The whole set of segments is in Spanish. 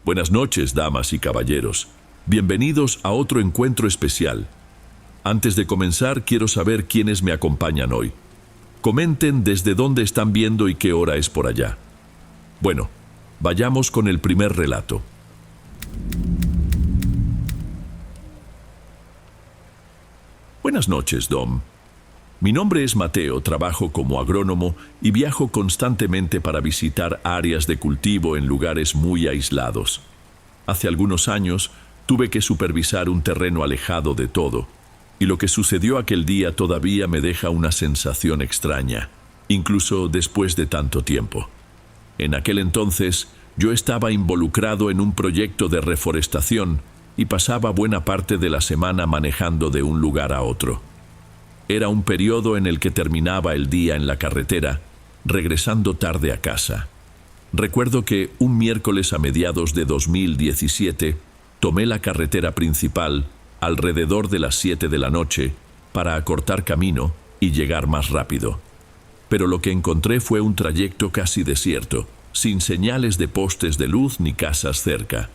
Buenas noches, damas y caballeros. Bienvenidos a otro encuentro especial. Antes de comenzar, quiero saber quiénes me acompañan hoy. Comenten desde dónde están viendo y qué hora es por allá. Bueno, vayamos con el primer relato. Buenas noches, Dom. Mi nombre es Mateo, trabajo como agrónomo y viajo constantemente para visitar áreas de cultivo en lugares muy aislados. Hace algunos años tuve que supervisar un terreno alejado de todo, y lo que sucedió aquel día todavía me deja una sensación extraña, incluso después de tanto tiempo. En aquel entonces yo estaba involucrado en un proyecto de reforestación y pasaba buena parte de la semana manejando de un lugar a otro. Era un periodo en el que terminaba el día en la carretera, regresando tarde a casa. Recuerdo que un miércoles a mediados de 2017 tomé la carretera principal alrededor de las 7 de la noche para acortar camino y llegar más rápido. Pero lo que encontré fue un trayecto casi desierto, sin señales de postes de luz ni casas cerca.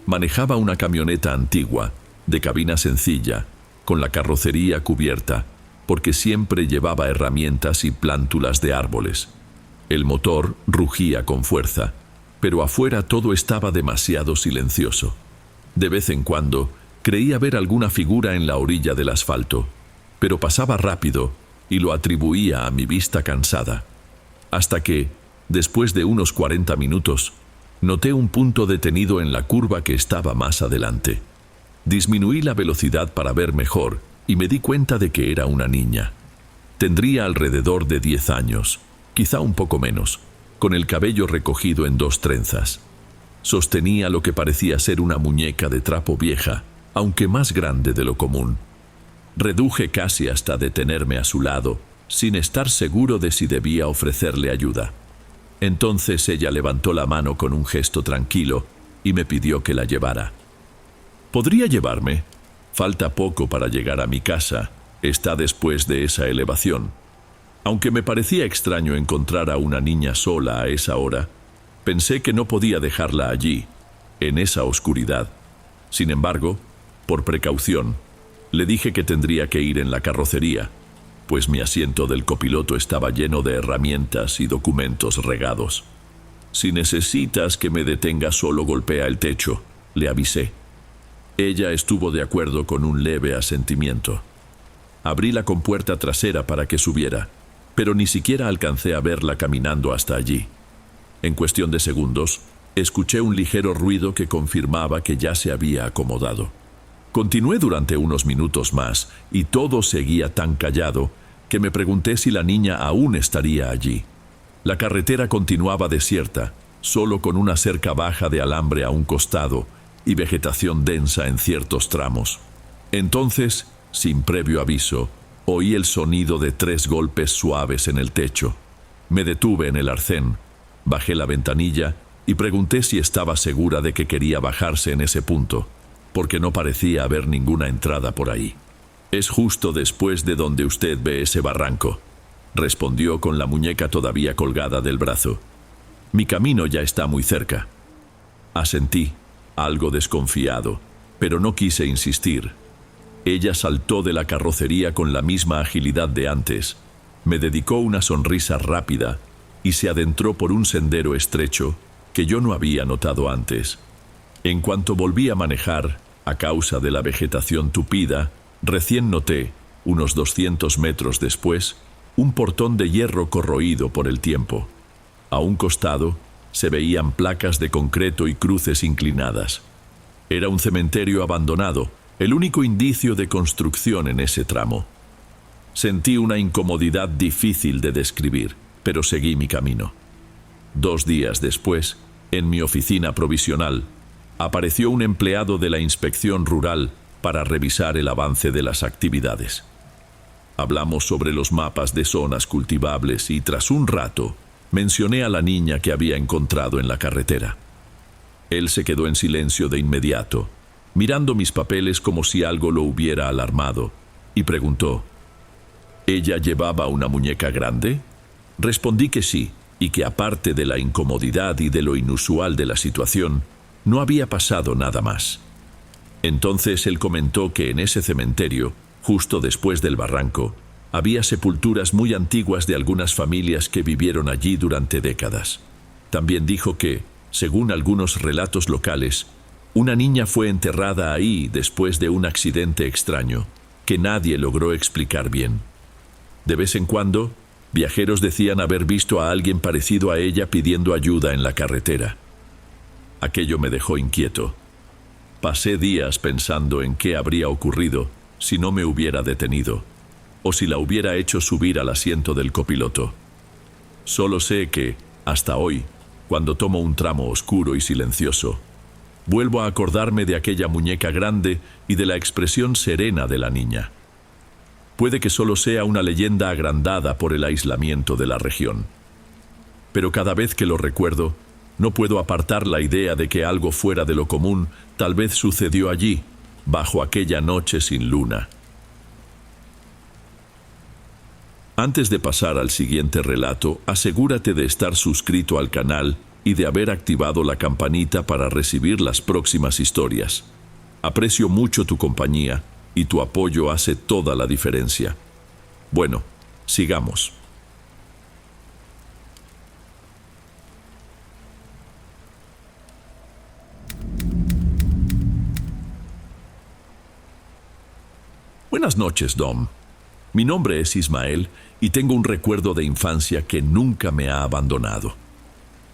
Manejaba una camioneta antigua, de cabina sencilla, con la carrocería cubierta, porque siempre llevaba herramientas y plántulas de árboles. El motor rugía con fuerza, pero afuera todo estaba demasiado silencioso. De vez en cuando creía ver alguna figura en la orilla del asfalto, pero pasaba rápido y lo atribuía a mi vista cansada. Hasta que, después de unos 40 minutos, noté un punto detenido en la curva que estaba más adelante. Disminuí la velocidad para ver mejor y me di cuenta de que era una niña. Tendría alrededor de 10 años, quizá un poco menos, con el cabello recogido en 2 trenzas. Sostenía lo que parecía ser una muñeca de trapo vieja, aunque más grande de lo común. Reduje casi hasta detenerme a su lado, sin estar seguro de si debía ofrecerle ayuda. Entonces ella levantó la mano con un gesto tranquilo y me pidió que la llevara. ¿Podría llevarme? Falta poco para llegar a mi casa. Está después de esa elevación. Aunque me parecía extraño encontrar a una niña sola a esa hora, pensé que no podía dejarla allí, en esa oscuridad. Sin embargo, por precaución, le dije que tendría que ir en la carrocería, pues mi asiento del copiloto estaba lleno de herramientas y documentos regados. Si necesitas que me detenga, solo golpea el techo, le avisé. Ella estuvo de acuerdo con un leve asentimiento. Abrí la compuerta trasera para que subiera, pero ni siquiera alcancé a verla caminando hasta allí. En cuestión de segundos, escuché un ligero ruido que confirmaba que ya se había acomodado. Continué durante unos minutos más y todo seguía tan callado que me pregunté si la niña aún estaría allí. La carretera continuaba desierta, solo con una cerca baja de alambre a un costado y vegetación densa en ciertos tramos. Entonces, sin previo aviso, oí el sonido de 3 golpes suaves en el techo. Me detuve en el arcén, bajé la ventanilla y pregunté si estaba segura de que quería bajarse en ese punto, porque no parecía haber ninguna entrada por ahí. «Es justo después de donde usted ve ese barranco», respondió con la muñeca todavía colgada del brazo. «Mi camino ya está muy cerca». Asentí, algo desconfiado, pero no quise insistir. Ella saltó de la carrocería con la misma agilidad de antes, me dedicó una sonrisa rápida y se adentró por un sendero estrecho que yo no había notado antes. En cuanto volví a manejar, a causa de la vegetación tupida, recién noté, unos 200 metros después, un portón de hierro corroído por el tiempo. A un costado se veían placas de concreto y cruces inclinadas. Era un cementerio abandonado, el único indicio de construcción en ese tramo. Sentí una incomodidad difícil de describir, pero seguí mi camino. 2 días después, en mi oficina provisional, apareció un empleado de la inspección rural para revisar el avance de las actividades. Hablamos sobre los mapas de zonas cultivables y, tras un rato, mencioné a la niña que había encontrado en la carretera. Él se quedó en silencio de inmediato, mirando mis papeles como si algo lo hubiera alarmado, y preguntó: ¿ella llevaba una muñeca grande? Respondí que sí, y que aparte de la incomodidad y de lo inusual de la situación, No había pasado nada más. Entonces él comentó que en ese cementerio, justo después del barranco, había sepulturas muy antiguas de algunas familias que vivieron allí durante décadas. También dijo que, según algunos relatos locales, una niña fue enterrada ahí después de un accidente extraño que nadie logró explicar bien. De vez en cuando, viajeros decían haber visto a alguien parecido a ella pidiendo ayuda en la carretera. Aquello me dejó inquieto. Pasé días pensando en qué habría ocurrido si no me hubiera detenido, o si la hubiera hecho subir al asiento del copiloto. Solo sé que, hasta hoy, cuando tomo un tramo oscuro y silencioso, vuelvo a acordarme de aquella muñeca grande y de la expresión serena de la niña. Puede que solo sea una leyenda agrandada por el aislamiento de la región, pero cada vez que lo recuerdo, no puedo apartar la idea de que algo fuera de lo común tal vez sucedió allí, bajo aquella noche sin luna. Antes de pasar al siguiente relato, asegúrate de estar suscrito al canal y de haber activado la campanita para recibir las próximas historias. Aprecio mucho tu compañía y tu apoyo hace toda la diferencia. Bueno, sigamos. Buenas noches, Dom. Mi nombre es Ismael y tengo un recuerdo de infancia que nunca me ha abandonado.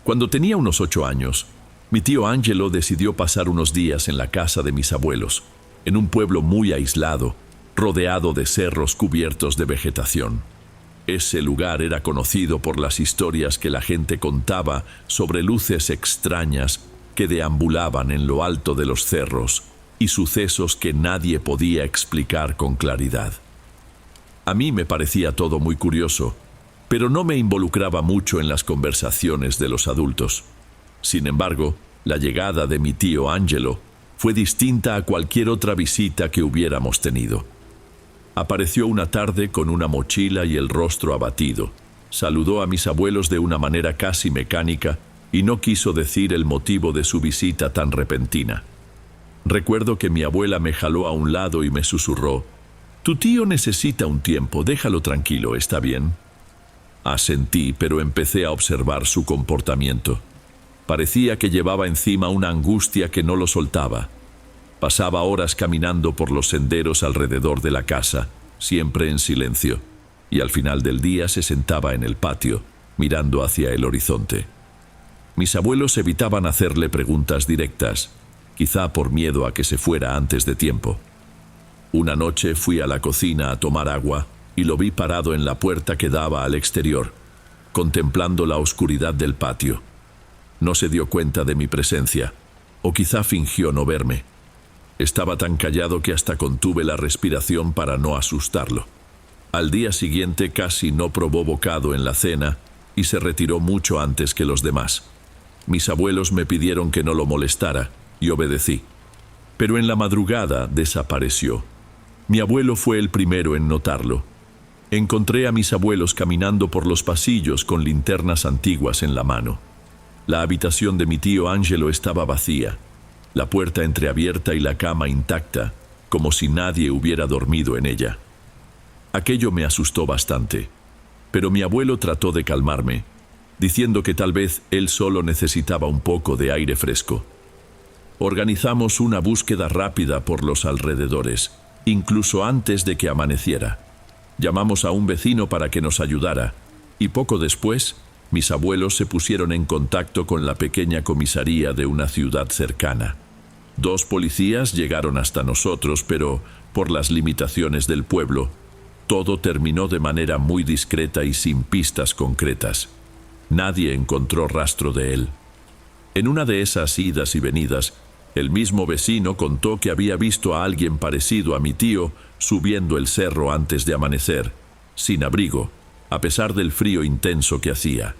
Cuando tenía unos 8 años, mi tío Angelo decidió pasar unos días en la casa de mis abuelos, en un pueblo muy aislado, rodeado de cerros cubiertos de vegetación. Ese lugar era conocido por las historias que la gente contaba sobre luces extrañas que deambulaban en lo alto de los cerros y sucesos que nadie podía explicar con claridad. A mí me parecía todo muy curioso, pero no me involucraba mucho en las conversaciones de los adultos. Sin embargo, la llegada de mi tío Angelo fue distinta a cualquier otra visita que hubiéramos tenido. Apareció una tarde con una mochila y el rostro abatido. Saludó a mis abuelos de una manera casi mecánica y no quiso decir el motivo de su visita tan repentina. Recuerdo que mi abuela me jaló a un lado y me susurró: «Tu tío necesita un tiempo, déjalo tranquilo, ¿está bien?». Asentí, pero empecé a observar su comportamiento. Parecía que llevaba encima una angustia que no lo soltaba. Pasaba horas caminando por los senderos alrededor de la casa, siempre en silencio, y al final del día se sentaba en el patio, mirando hacia el horizonte. Mis abuelos evitaban hacerle preguntas directas, quizá por miedo a que se fuera antes de tiempo. Una noche fui a la cocina a tomar agua y lo vi parado en la puerta que daba al exterior, contemplando la oscuridad del patio. No se dio cuenta de mi presencia, o quizá fingió no verme. Estaba tan callado que hasta contuve la respiración para no asustarlo. Al día siguiente casi no probó bocado en la cena y se retiró mucho antes que los demás. Mis abuelos me pidieron que no lo molestara y obedecí. Pero en la madrugada desapareció. Mi abuelo fue el primero en notarlo. Encontré a mis abuelos caminando por los pasillos con linternas antiguas en la mano. La habitación de mi tío Angelo estaba vacía, la puerta entreabierta y la cama intacta, como si nadie hubiera dormido en ella. Aquello me asustó bastante, pero mi abuelo trató de calmarme, diciendo que tal vez él solo necesitaba un poco de aire fresco. Organizamos una búsqueda rápida por los alrededores, incluso antes de que amaneciera. Llamamos a un vecino para que nos ayudara, y poco después, mis abuelos se pusieron en contacto con la pequeña comisaría de una ciudad cercana. 2 policías llegaron hasta nosotros, pero, por las limitaciones del pueblo, todo terminó de manera muy discreta y sin pistas concretas. Nadie encontró rastro de él. En una de esas idas y venidas, el mismo vecino contó que había visto a alguien parecido a mi tío subiendo el cerro antes de amanecer, sin abrigo, a pesar del frío intenso que hacía.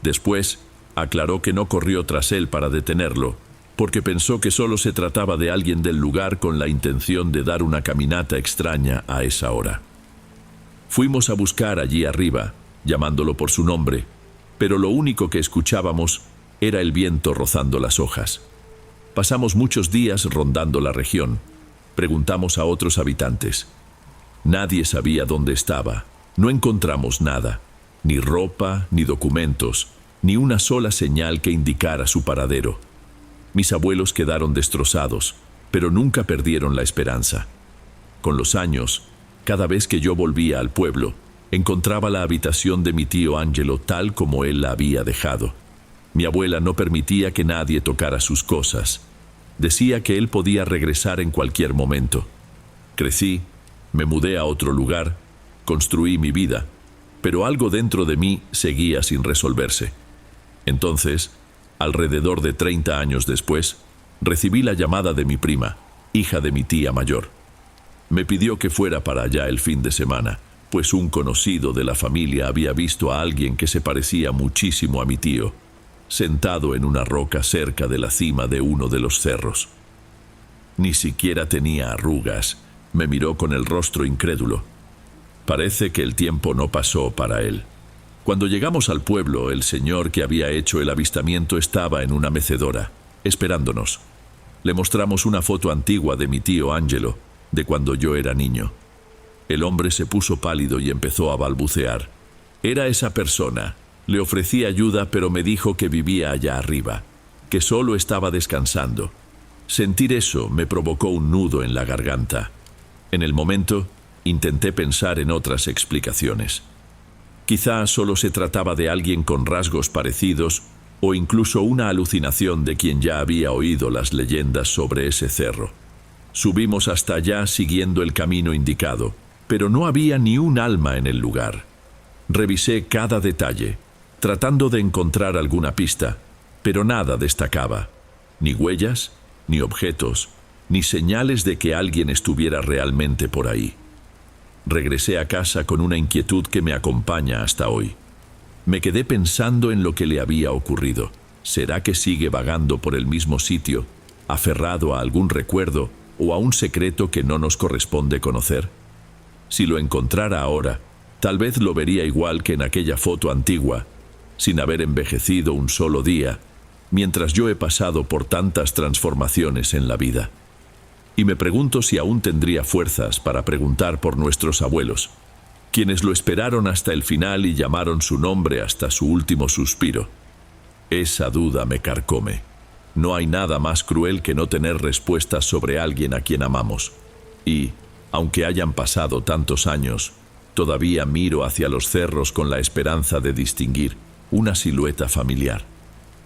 Después, aclaró que no corrió tras él para detenerlo, porque pensó que solo se trataba de alguien del lugar con la intención de dar una caminata extraña a esa hora. Fuimos a buscar allí arriba, llamándolo por su nombre, pero lo único que escuchábamos era el viento rozando las hojas. Pasamos muchos días rondando la región. Preguntamos a otros habitantes. Nadie sabía dónde estaba. No encontramos nada. Ni ropa, ni documentos, ni una sola señal que indicara su paradero. Mis abuelos quedaron destrozados, pero nunca perdieron la esperanza. Con los años, cada vez que yo volvía al pueblo, encontraba la habitación de mi tío Angelo tal como él la había dejado. Mi abuela no permitía que nadie tocara sus cosas. Decía que él podía regresar en cualquier momento. Crecí, me mudé a otro lugar, construí mi vida, pero algo dentro de mí seguía sin resolverse. Entonces, alrededor de 30 años después, recibí la llamada de mi prima, hija de mi tía mayor. Me pidió que fuera para allá el fin de semana, pues un conocido de la familia había visto a alguien que se parecía muchísimo a mi tío, sentado en una roca cerca de la cima de uno de los cerros. Ni siquiera tenía arrugas. Me miró con el rostro incrédulo. Parece que el tiempo no pasó para él. Cuando llegamos al pueblo, el señor que había hecho el avistamiento estaba en una mecedora, esperándonos. Le mostramos una foto antigua de mi tío Angelo, de cuando yo era niño. El hombre se puso pálido y empezó a balbucear. Era esa persona. Le ofrecí ayuda, pero me dijo que vivía allá arriba, que solo estaba descansando. Sentir eso me provocó un nudo en la garganta. En el momento, intenté pensar en otras explicaciones. Quizá solo se trataba de alguien con rasgos parecidos o incluso una alucinación de quien ya había oído las leyendas sobre ese cerro. Subimos hasta allá siguiendo el camino indicado, pero no había ni un alma en el lugar. Revisé cada detalle, tratando de encontrar alguna pista, pero nada destacaba. Ni huellas, ni objetos, ni señales de que alguien estuviera realmente por ahí. Regresé a casa con una inquietud que me acompaña hasta hoy. Me quedé pensando en lo que le había ocurrido. ¿Será que sigue vagando por el mismo sitio, aferrado a algún recuerdo o a un secreto que no nos corresponde conocer? Si lo encontrara ahora, tal vez lo vería igual que en aquella foto antigua, sin haber envejecido un solo día, mientras yo he pasado por tantas transformaciones en la vida. Y me pregunto si aún tendría fuerzas para preguntar por nuestros abuelos, quienes lo esperaron hasta el final y llamaron su nombre hasta su último suspiro. Esa duda me carcome. No hay nada más cruel que no tener respuestas sobre alguien a quien amamos. Y, aunque hayan pasado tantos años, todavía miro hacia los cerros con la esperanza de distinguir una silueta familiar,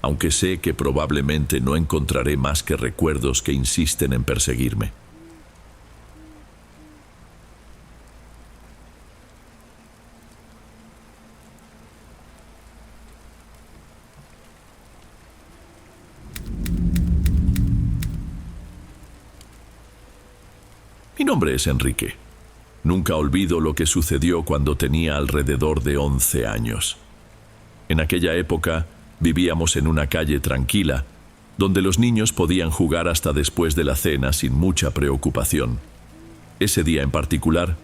aunque sé que probablemente no encontraré más que recuerdos que insisten en perseguirme. Mi nombre es Enrique. Nunca olvido lo que sucedió cuando tenía alrededor de 11 años. En aquella época, vivíamos en una calle tranquila, donde los niños podían jugar hasta después de la cena sin mucha preocupación. Ese día en particular,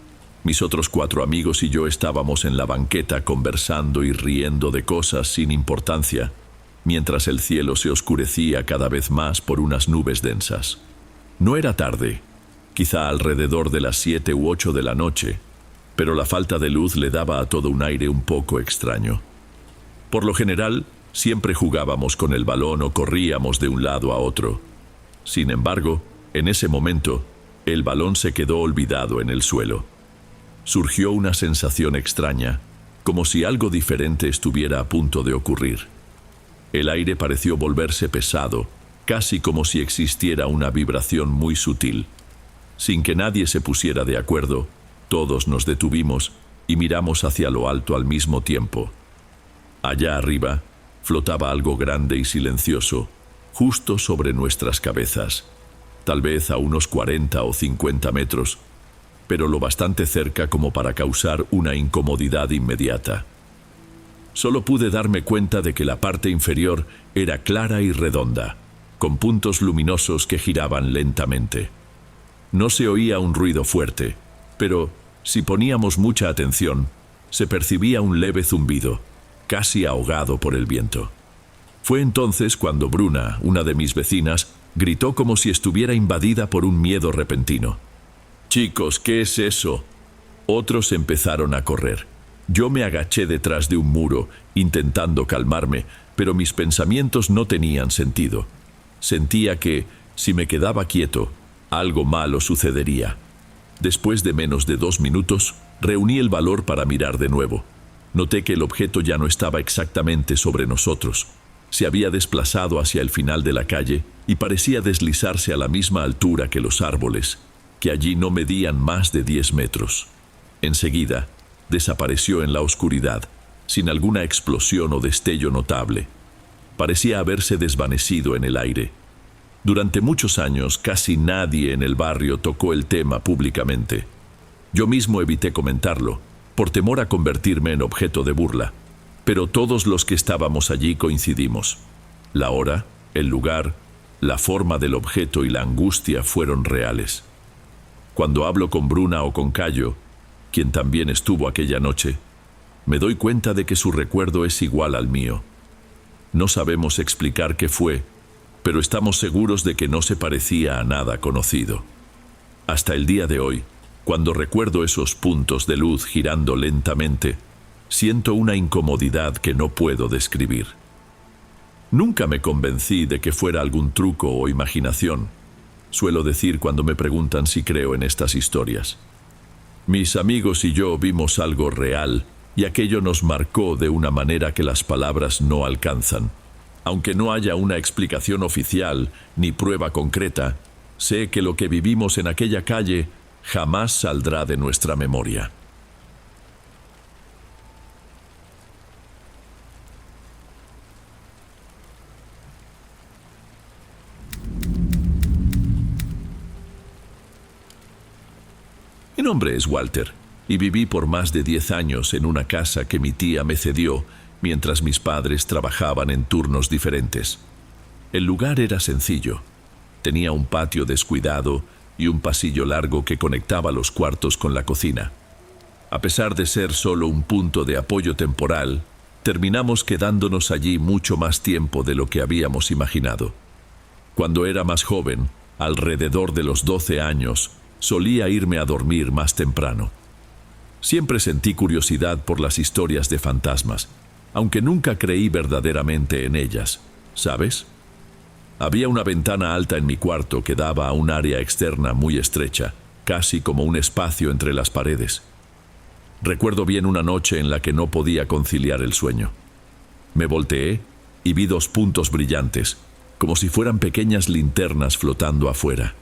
mis otros 4 amigos y yo estábamos en la banqueta conversando y riendo de cosas sin importancia, mientras el cielo se oscurecía cada vez más por unas nubes densas. No era tarde, quizá alrededor de las 7 u 8 de la noche, pero la falta de luz le daba a todo un aire un poco extraño. Por lo general, siempre jugábamos con el balón o corríamos de un lado a otro. Sin embargo, en ese momento, el balón se quedó olvidado en el suelo. Surgió una sensación extraña, como si algo diferente estuviera a punto de ocurrir. El aire pareció volverse pesado, casi como si existiera una vibración muy sutil. Sin que nadie se pusiera de acuerdo, todos nos detuvimos y miramos hacia lo alto al mismo tiempo. Allá arriba, flotaba algo grande y silencioso, justo sobre nuestras cabezas, tal vez a unos 40 o 50 metros, pero lo bastante cerca como para causar una incomodidad inmediata. Solo pude darme cuenta de que la parte inferior era clara y redonda, con puntos luminosos que giraban lentamente. No se oía un ruido fuerte, pero, si poníamos mucha atención, se percibía un leve zumbido, casi ahogado por el viento. Fue entonces cuando Bruna, una de mis vecinas, gritó como si estuviera invadida por un miedo repentino. «Chicos, ¿qué es eso?». Otros empezaron a correr. Yo me agaché detrás de un muro, intentando calmarme, pero mis pensamientos no tenían sentido. Sentía que, si me quedaba quieto, algo malo sucedería. Después de menos de 2 minutos, reuní el valor para mirar de nuevo. Noté que el objeto ya no estaba exactamente sobre nosotros. Se había desplazado hacia el final de la calle y parecía deslizarse a la misma altura que los árboles, que allí no medían más de 10 metros. Enseguida, desapareció en la oscuridad, sin alguna explosión o destello notable. Parecía haberse desvanecido en el aire. Durante muchos años, casi nadie en el barrio tocó el tema públicamente. Yo mismo evité comentarlo, por temor a convertirme en objeto de burla. Pero todos los que estábamos allí coincidimos. La hora, el lugar, la forma del objeto y la angustia fueron reales. Cuando hablo con Bruna o con Cayo, quien también estuvo aquella noche, me doy cuenta de que su recuerdo es igual al mío. No sabemos explicar qué fue, pero estamos seguros de que no se parecía a nada conocido. Hasta el día de hoy, cuando recuerdo esos puntos de luz girando lentamente, siento una incomodidad que no puedo describir. Nunca me convencí de que fuera algún truco o imaginación. Suelo decir cuando me preguntan si creo en estas historias. Mis amigos y yo vimos algo real y aquello nos marcó de una manera que las palabras no alcanzan. Aunque no haya una explicación oficial ni prueba concreta, sé que lo que vivimos en aquella calle jamás saldrá de nuestra memoria. Mi nombre es Walter, y viví por más de 10 años en una casa que mi tía me cedió mientras mis padres trabajaban en turnos diferentes. El lugar era sencillo. Tenía un patio descuidado y un pasillo largo que conectaba los cuartos con la cocina. A pesar de ser solo un punto de apoyo temporal, terminamos quedándonos allí mucho más tiempo de lo que habíamos imaginado. Cuando era más joven, alrededor de los 12 años, solía irme a dormir más temprano. Siempre sentí curiosidad por las historias de fantasmas, aunque nunca creí verdaderamente en ellas, ¿sabes? Había una ventana alta en mi cuarto que daba a un área externa muy estrecha, casi como un espacio entre las paredes. Recuerdo bien una noche en la que no podía conciliar el sueño. Me volteé y vi 2 puntos brillantes, como si fueran pequeñas linternas flotando afuera.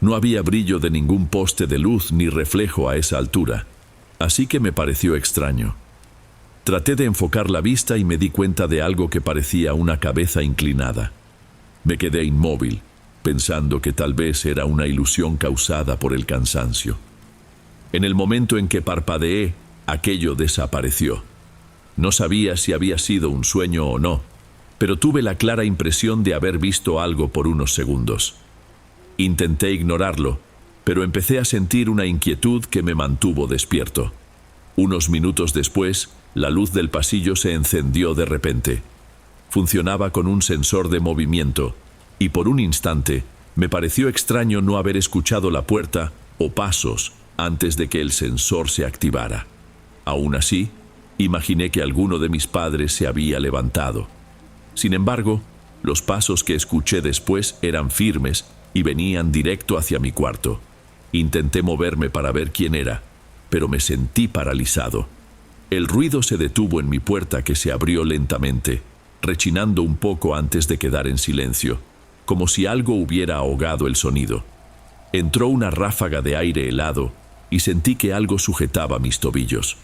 No había brillo de ningún poste de luz ni reflejo a esa altura, así que me pareció extraño. Traté de enfocar la vista y me di cuenta de algo que parecía una cabeza inclinada. Me quedé inmóvil, pensando que tal vez era una ilusión causada por el cansancio. En el momento en que parpadeé, aquello desapareció. No sabía si había sido un sueño o no, pero tuve la clara impresión de haber visto algo por unos segundos. Intenté ignorarlo, pero empecé a sentir una inquietud que me mantuvo despierto. Unos minutos después, la luz del pasillo se encendió de repente. Funcionaba con un sensor de movimiento, y por un instante me pareció extraño no haber escuchado la puerta o pasos antes de que el sensor se activara. Aún así, imaginé que alguno de mis padres se había levantado. Sin embargo, los pasos que escuché después eran firmes y venían directo hacia mi cuarto. Intenté moverme para ver quién era, pero me sentí paralizado. El ruido se detuvo en mi puerta que se abrió lentamente, rechinando un poco antes de quedar en silencio, como si algo hubiera ahogado el sonido. Entró una ráfaga de aire helado y sentí que algo sujetaba mis tobillos.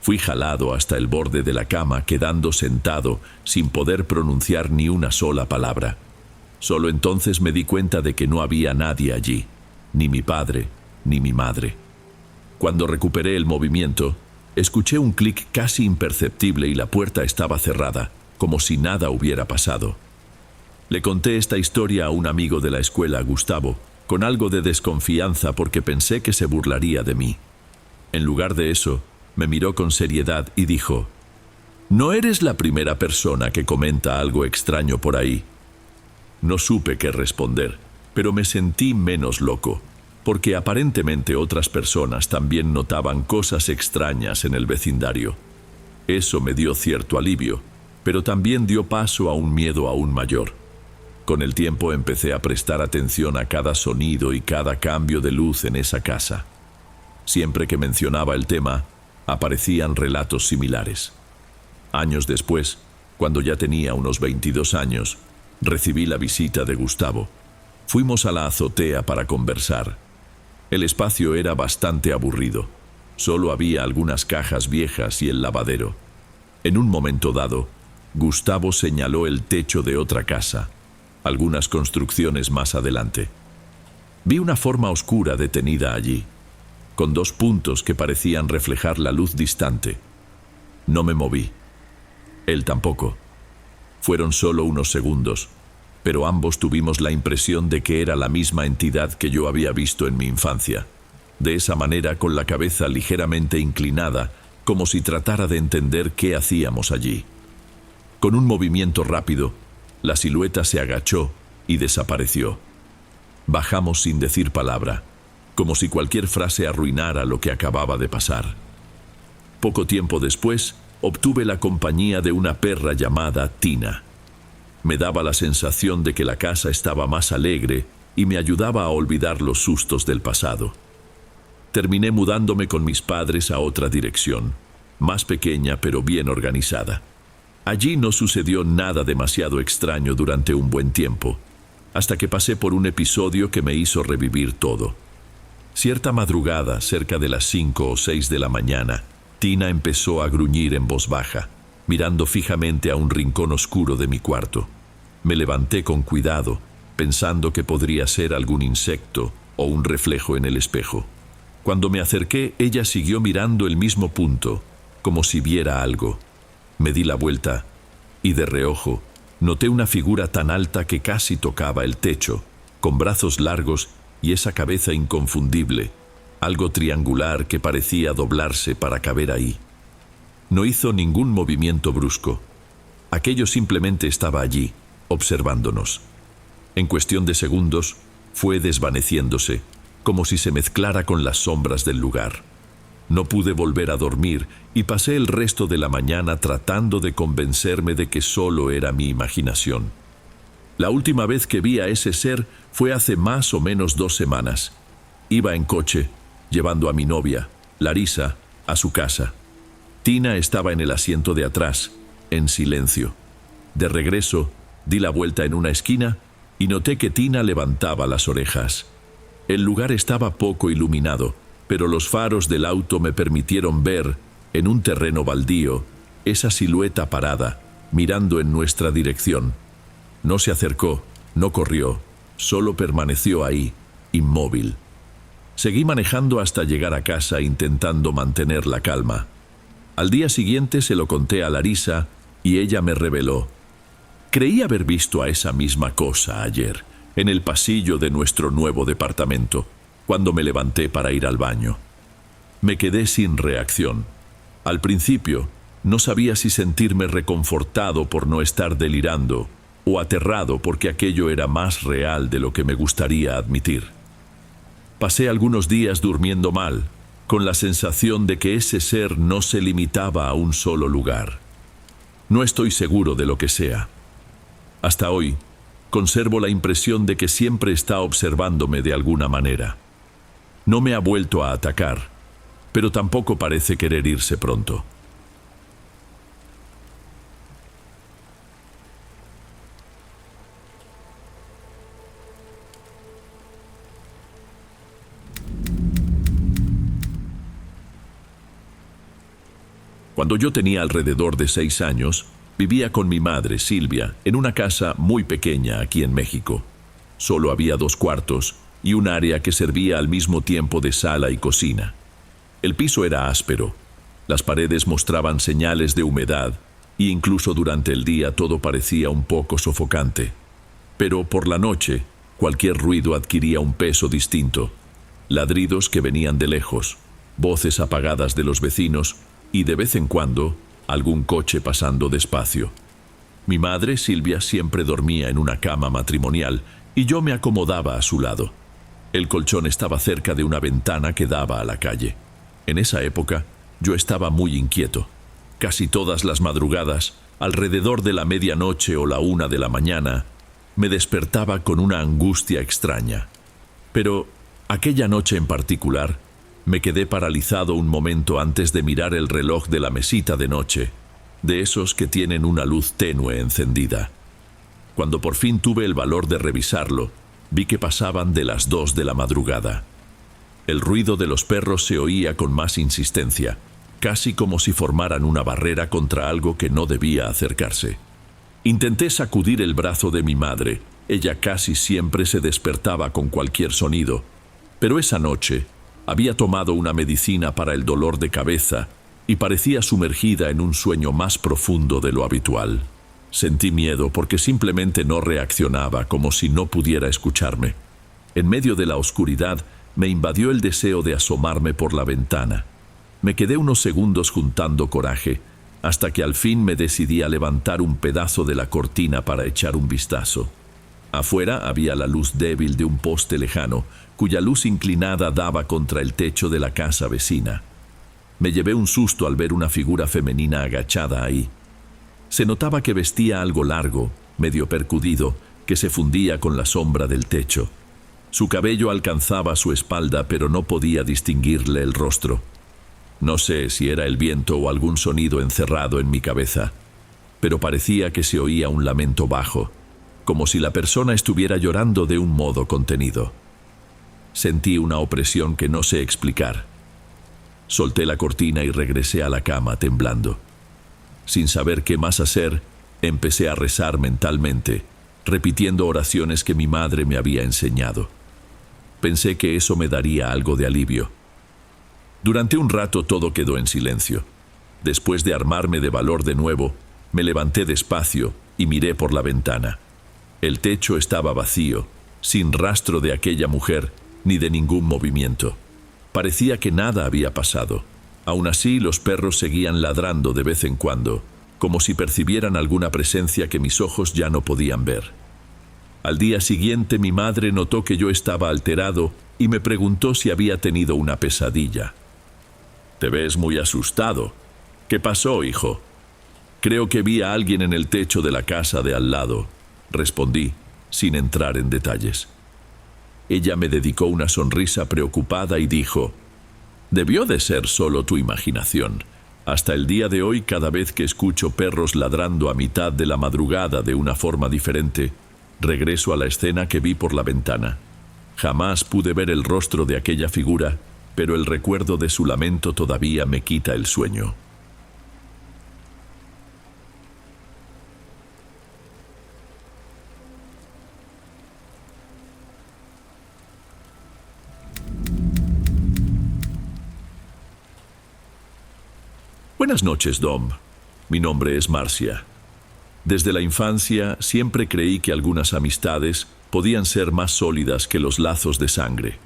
Fui jalado hasta el borde de la cama, quedando sentado sin poder pronunciar ni una sola palabra. Solo entonces me di cuenta de que no había nadie allí, ni mi padre, ni mi madre. Cuando recuperé el movimiento, escuché un clic casi imperceptible y la puerta estaba cerrada, como si nada hubiera pasado. Le conté esta historia a un amigo de la escuela, Gustavo, con algo de desconfianza porque pensé que se burlaría de mí. En lugar de eso, me miró con seriedad y dijo: No eres la primera persona que comenta algo extraño por ahí. No supe qué responder, pero me sentí menos loco, porque aparentemente otras personas también notaban cosas extrañas en el vecindario. Eso me dio cierto alivio, pero también dio paso a un miedo aún mayor. Con el tiempo empecé a prestar atención a cada sonido y cada cambio de luz en esa casa. Siempre que mencionaba el tema, aparecían relatos similares. Años después, cuando ya tenía unos 22 años, recibí la visita de Gustavo. Fuimos a la azotea para conversar. El espacio era bastante aburrido. Solo había algunas cajas viejas y el lavadero. En un momento dado, Gustavo señaló el techo de otra casa, algunas construcciones más adelante. Vi una forma oscura detenida allí, con dos puntos que parecían reflejar la luz distante. No me moví. Él tampoco. Fueron solo unos segundos, pero ambos tuvimos la impresión de que era la misma entidad que yo había visto en mi infancia. De esa manera, con la cabeza ligeramente inclinada, como si tratara de entender qué hacíamos allí. Con un movimiento rápido, la silueta se agachó y desapareció. Bajamos sin decir palabra, como si cualquier frase arruinara lo que acababa de pasar. Poco tiempo después, obtuve la compañía de una perra llamada Tina. Me daba la sensación de que la casa estaba más alegre y me ayudaba a olvidar los sustos del pasado. Terminé mudándome con mis padres a otra dirección, más pequeña pero bien organizada. Allí no sucedió nada demasiado extraño durante un buen tiempo, hasta que pasé por un episodio que me hizo revivir todo. Cierta madrugada, cerca de las 5 o 6 de la mañana, Tina empezó a gruñir en voz baja, mirando fijamente a un rincón oscuro de mi cuarto. Me levanté con cuidado, pensando que podría ser algún insecto o un reflejo en el espejo. Cuando me acerqué, ella siguió mirando el mismo punto, como si viera algo. Me di la vuelta y de reojo noté una figura tan alta que casi tocaba el techo, con brazos largos y esa cabeza inconfundible, algo triangular que parecía doblarse para caber ahí. No hizo ningún movimiento brusco. Aquello simplemente estaba allí, observándonos. En cuestión de segundos, fue desvaneciéndose, como si se mezclara con las sombras del lugar. No pude volver a dormir y pasé el resto de la mañana tratando de convencerme de que solo era mi imaginación. La última vez que vi a ese ser fue hace más o menos 2 semanas. Iba en coche, llevando a mi novia, Larisa, a su casa. Tina estaba en el asiento de atrás, en silencio. De regreso, di la vuelta en una esquina y noté que Tina levantaba las orejas. El lugar estaba poco iluminado, pero los faros del auto me permitieron ver, en un terreno baldío, esa silueta parada, mirando en nuestra dirección. No se acercó, no corrió, solo permaneció ahí, inmóvil. Seguí manejando hasta llegar a casa intentando mantener la calma. Al día siguiente se lo conté a Larisa y ella me reveló: creí haber visto a esa misma cosa ayer, en el pasillo de nuestro nuevo departamento, cuando me levanté para ir al baño. Me quedé sin reacción. Al principio, no sabía si sentirme reconfortado por no estar delirando o aterrado porque aquello era más real de lo que me gustaría admitir. Pasé algunos días durmiendo mal, con la sensación de que ese ser no se limitaba a un solo lugar. No estoy seguro de lo que sea. Hasta hoy, conservo la impresión de que siempre está observándome de alguna manera. No me ha vuelto a atacar, pero tampoco parece querer irse pronto. Cuando yo tenía alrededor de 6 años, vivía con mi madre, Silvia, en una casa muy pequeña aquí en México. Solo había 2 cuartos y un área que servía al mismo tiempo de sala y cocina. El piso era áspero, las paredes mostraban señales de humedad e incluso durante el día todo parecía un poco sofocante. Pero por la noche, cualquier ruido adquiría un peso distinto. Ladridos que venían de lejos, voces apagadas de los vecinos y de vez en cuando algún coche pasando despacio. Mi madre, Silvia, siempre dormía en una cama matrimonial y yo me acomodaba a su lado. El colchón estaba cerca de una ventana que daba a la calle. En esa época, yo estaba muy inquieto. Casi todas las madrugadas, alrededor de la medianoche o la 1 de la mañana, me despertaba con una angustia extraña. Pero aquella noche en particular, me quedé paralizado un momento antes de mirar el reloj de la mesita de noche, de esos que tienen una luz tenue encendida. Cuando por fin tuve el valor de revisarlo, vi que pasaban de las 2 de la madrugada. El ruido de los perros se oía con más insistencia, casi como si formaran una barrera contra algo que no debía acercarse. Intenté sacudir el brazo de mi madre. Ella casi siempre se despertaba con cualquier sonido, pero esa noche había tomado una medicina para el dolor de cabeza y parecía sumergida en un sueño más profundo de lo habitual. Sentí miedo porque simplemente no reaccionaba, como si no pudiera escucharme. En medio de la oscuridad me invadió el deseo de asomarme por la ventana. Me quedé unos segundos juntando coraje, hasta que al fin me decidí a levantar un pedazo de la cortina para echar un vistazo. Afuera había la luz débil de un poste lejano, cuya luz inclinada daba contra el techo de la casa vecina. Me llevé un susto al ver una figura femenina agachada ahí. Se notaba que vestía algo largo, medio percudido, que se fundía con la sombra del techo. Su cabello alcanzaba su espalda, pero no podía distinguirle el rostro. No sé si era el viento o algún sonido encerrado en mi cabeza, pero parecía que se oía un lamento bajo, como si la persona estuviera llorando de un modo contenido. Sentí una opresión que no sé explicar. Solté la cortina y regresé a la cama temblando. Sin saber qué más hacer, empecé a rezar mentalmente, repitiendo oraciones que mi madre me había enseñado. Pensé que eso me daría algo de alivio. Durante un rato todo quedó en silencio. Después de armarme de valor de nuevo, me levanté despacio y miré por la ventana. El techo estaba vacío, sin rastro de aquella mujer ni de ningún movimiento. Parecía que nada había pasado. Aún así, los perros seguían ladrando de vez en cuando, como si percibieran alguna presencia que mis ojos ya no podían ver. Al día siguiente, mi madre notó que yo estaba alterado y me preguntó si había tenido una pesadilla. «Te ves muy asustado. ¿Qué pasó, hijo?» «Creo que vi a alguien en el techo de la casa de al lado», respondí, sin entrar en detalles. Ella me dedicó una sonrisa preocupada y dijo: «Debió de ser solo tu imaginación. Hasta el día de hoy, cada vez que escucho perros ladrando a mitad de la madrugada de una forma diferente, regreso a la escena que vi por la ventana. Jamás pude ver el rostro de aquella figura, pero el recuerdo de su lamento todavía me quita el sueño». Buenas noches, Dom. Mi nombre es Marcia. Desde la infancia siempre creí que algunas amistades podían ser más sólidas que los lazos de sangre.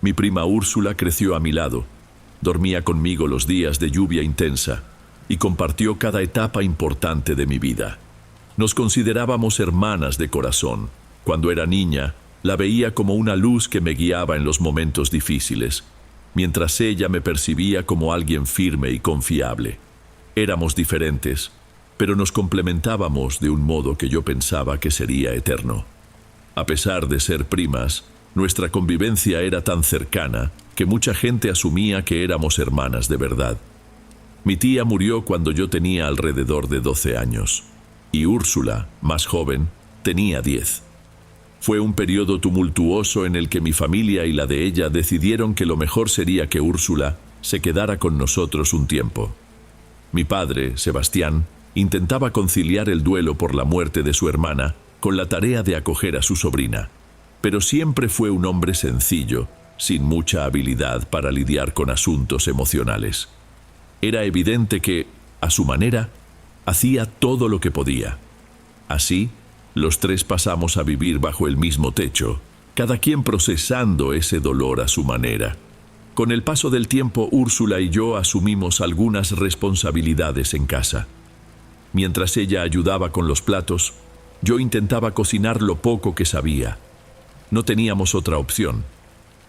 Mi prima Úrsula creció a mi lado, dormía conmigo los días de lluvia intensa y compartió cada etapa importante de mi vida. Nos considerábamos hermanas de corazón. Cuando era niña, la veía como una luz que me guiaba en los momentos difíciles, mientras ella me percibía como alguien firme y confiable. Éramos diferentes, pero nos complementábamos de un modo que yo pensaba que sería eterno. A pesar de ser primas, nuestra convivencia era tan cercana que mucha gente asumía que éramos hermanas de verdad. Mi tía murió cuando yo tenía alrededor de 12 años, y Úrsula, más joven, tenía 10. Fue un periodo tumultuoso en el que mi familia y la de ella decidieron que lo mejor sería que Úrsula se quedara con nosotros un tiempo. Mi padre, Sebastián, intentaba conciliar el duelo por la muerte de su hermana con la tarea de acoger a su sobrina, pero siempre fue un hombre sencillo, sin mucha habilidad para lidiar con asuntos emocionales. Era evidente que, a su manera, hacía todo lo que podía. Así, los tres pasamos a vivir bajo el mismo techo, cada quien procesando ese dolor a su manera. Con el paso del tiempo, Úrsula y yo asumimos algunas responsabilidades en casa. Mientras ella ayudaba con los platos, yo intentaba cocinar lo poco que sabía. No teníamos otra opción.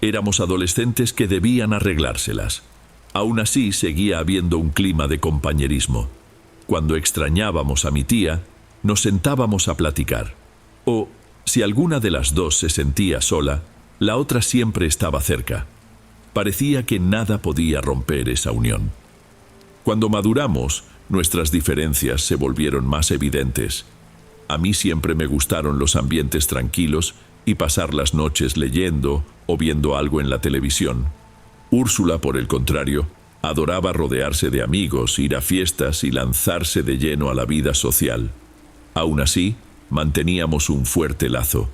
Éramos adolescentes que debían arreglárselas. Aún así, seguía habiendo un clima de compañerismo. Cuando extrañábamos a mi tía, nos sentábamos a platicar. O, si alguna de las dos se sentía sola, la otra siempre estaba cerca. Parecía que nada podía romper esa unión. Cuando maduramos, nuestras diferencias se volvieron más evidentes. A mí siempre me gustaron los ambientes tranquilos y pasar las noches leyendo o viendo algo en la televisión. Úrsula, por el contrario, adoraba rodearse de amigos, ir a fiestas y lanzarse de lleno a la vida social. Aún así, manteníamos un fuerte lazo.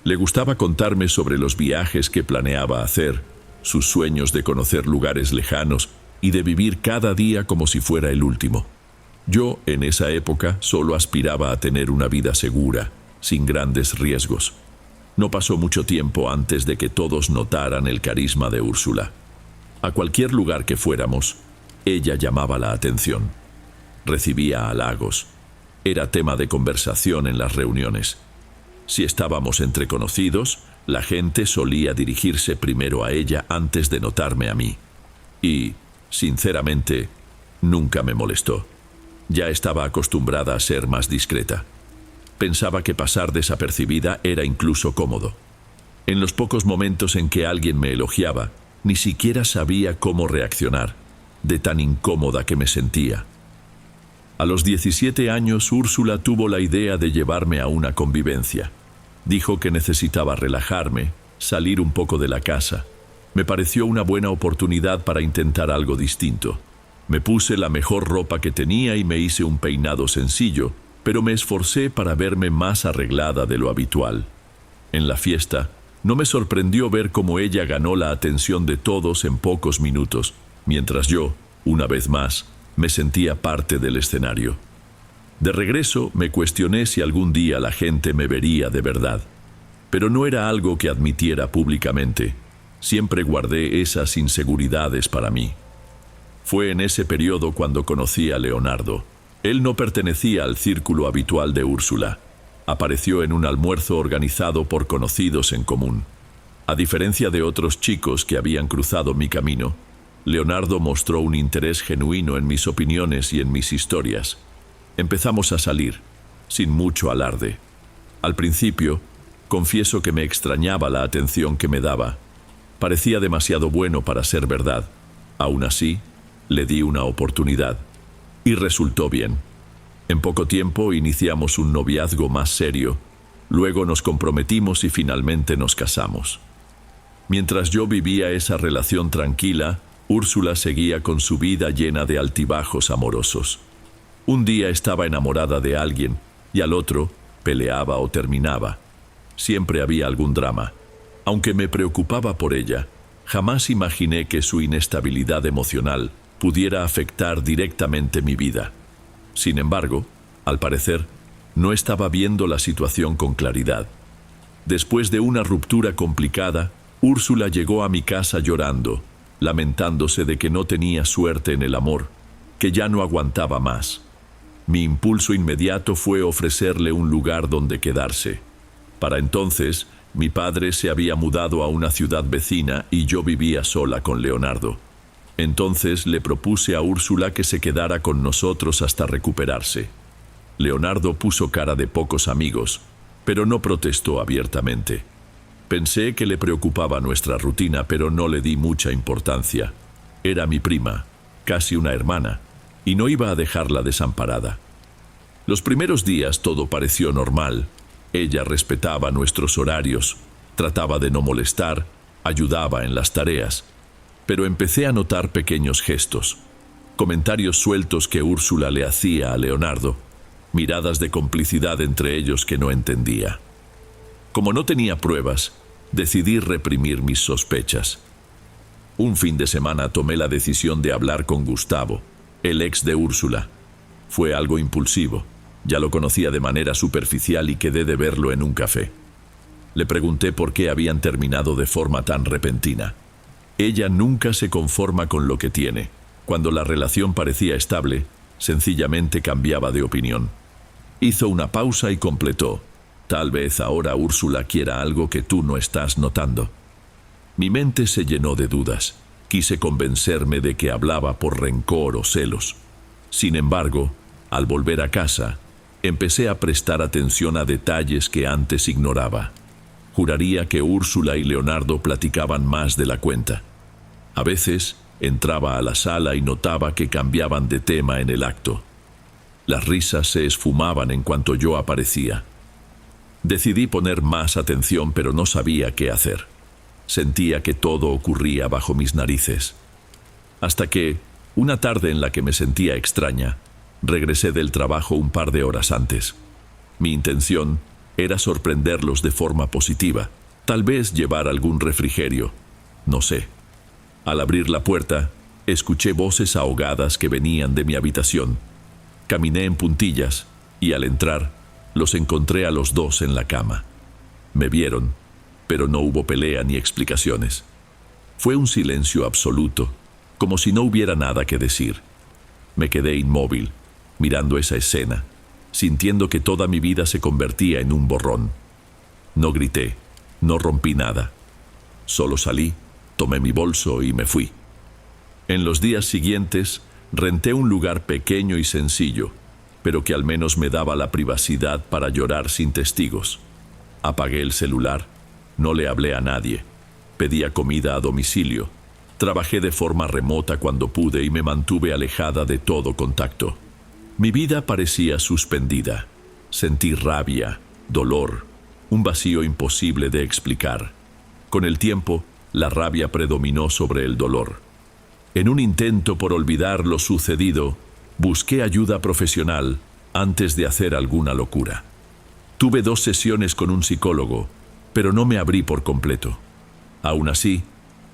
Le gustaba contarme sobre los viajes que planeaba hacer, sus sueños de conocer lugares lejanos y de vivir cada día como si fuera el último. Yo, en esa época, solo aspiraba a tener una vida segura, sin grandes riesgos. No pasó mucho tiempo antes de que todos notaran el carisma de Úrsula. A cualquier lugar que fuéramos, ella llamaba la atención. Recibía halagos. Era tema de conversación en las reuniones. Si estábamos entre conocidos, la gente solía dirigirse primero a ella antes de notarme a mí. Y, sinceramente, nunca me molestó. Ya estaba acostumbrada a ser más discreta. Pensaba que pasar desapercibida era incluso cómodo. En los pocos momentos en que alguien me elogiaba, ni siquiera sabía cómo reaccionar, de tan incómoda que me sentía. A los 17 años, Úrsula tuvo la idea de llevarme a una convivencia. Dijo que necesitaba relajarme, salir un poco de la casa. Me pareció una buena oportunidad para intentar algo distinto. Me puse la mejor ropa que tenía y me hice un peinado sencillo, pero me esforcé para verme más arreglada de lo habitual. En la fiesta, no me sorprendió ver cómo ella ganó la atención de todos en pocos minutos, mientras yo, una vez más, me sentía parte del escenario. De regreso, me cuestioné si algún día la gente me vería de verdad. Pero no era algo que admitiera públicamente. Siempre guardé esas inseguridades para mí. Fue en ese periodo cuando conocí a Leonardo. Él no pertenecía al círculo habitual de Úrsula. Apareció en un almuerzo organizado por conocidos en común. A diferencia de otros chicos que habían cruzado mi camino, Leonardo mostró un interés genuino en mis opiniones y en mis historias. Empezamos a salir, sin mucho alarde. Al principio, confieso que me extrañaba la atención que me daba. Parecía demasiado bueno para ser verdad. Aún así, le di una oportunidad. Y resultó bien. En poco tiempo iniciamos un noviazgo más serio. Luego nos comprometimos y finalmente nos casamos. Mientras yo vivía esa relación tranquila, Úrsula seguía con su vida llena de altibajos amorosos. Un día estaba enamorada de alguien y al otro peleaba o terminaba. Siempre había algún drama. Aunque me preocupaba por ella, jamás imaginé que su inestabilidad emocional pudiera afectar directamente mi vida. Sin embargo, al parecer, no estaba viendo la situación con claridad. Después de una ruptura complicada, Úrsula llegó a mi casa llorando, lamentándose de que no tenía suerte en el amor, que ya no aguantaba más. Mi impulso inmediato fue ofrecerle un lugar donde quedarse. Para entonces, mi padre se había mudado a una ciudad vecina y yo vivía sola con Leonardo. Entonces le propuse a Úrsula que se quedara con nosotros hasta recuperarse. Leonardo puso cara de pocos amigos, pero no protestó abiertamente. Pensé que le preocupaba nuestra rutina, pero no le di mucha importancia. Era mi prima, casi una hermana, y no iba a dejarla desamparada. Los primeros días todo pareció normal. Ella respetaba nuestros horarios, trataba de no molestar, ayudaba en las tareas. Pero empecé a notar pequeños gestos, comentarios sueltos que Úrsula le hacía a Leonardo, miradas de complicidad entre ellos que no entendía. Como no tenía pruebas, decidí reprimir mis sospechas. Un fin de semana tomé la decisión de hablar con Gustavo, el ex de Úrsula. Fue algo impulsivo. Ya lo conocía de manera superficial y quedé de verlo en un café. Le pregunté por qué habían terminado de forma tan repentina. Ella nunca se conforma con lo que tiene. Cuando la relación parecía estable, sencillamente cambiaba de opinión. Hizo una pausa y completó: tal vez ahora Úrsula quiera algo que tú no estás notando. Mi mente se llenó de dudas. Quise convencerme de que hablaba por rencor o celos. Sin embargo, al volver a casa, empecé a prestar atención a detalles que antes ignoraba. Juraría que Úrsula y Leonardo platicaban más de la cuenta. A veces entraba a la sala y notaba que cambiaban de tema en el acto. Las risas se esfumaban en cuanto yo aparecía. Decidí poner más atención, pero no sabía qué hacer. Sentía que todo ocurría bajo mis narices. Hasta que, una tarde en la que me sentía extraña, regresé del trabajo un par de horas antes. Mi intención era sorprenderlos de forma positiva, tal vez llevar algún refrigerio, no sé. Al abrir la puerta, escuché voces ahogadas que venían de mi habitación. Caminé en puntillas y al entrar, los encontré a los dos en la cama. Me vieron, pero no hubo pelea ni explicaciones. Fue un silencio absoluto, como si no hubiera nada que decir. Me quedé inmóvil, mirando esa escena, sintiendo que toda mi vida se convertía en un borrón. No grité, no rompí nada. Solo salí, tomé mi bolso y me fui. En los días siguientes, renté un lugar pequeño y sencillo, pero que al menos me daba la privacidad para llorar sin testigos. Apagué el celular, no le hablé a nadie, pedía comida a domicilio, trabajé de forma remota cuando pude y me mantuve alejada de todo contacto. Mi vida parecía suspendida. Sentí rabia, dolor, un vacío imposible de explicar. Con el tiempo, la rabia predominó sobre el dolor. En un intento por olvidar lo sucedido, busqué ayuda profesional antes de hacer alguna locura. Tuve 2 sesiones con un psicólogo, pero no me abrí por completo. Aún así,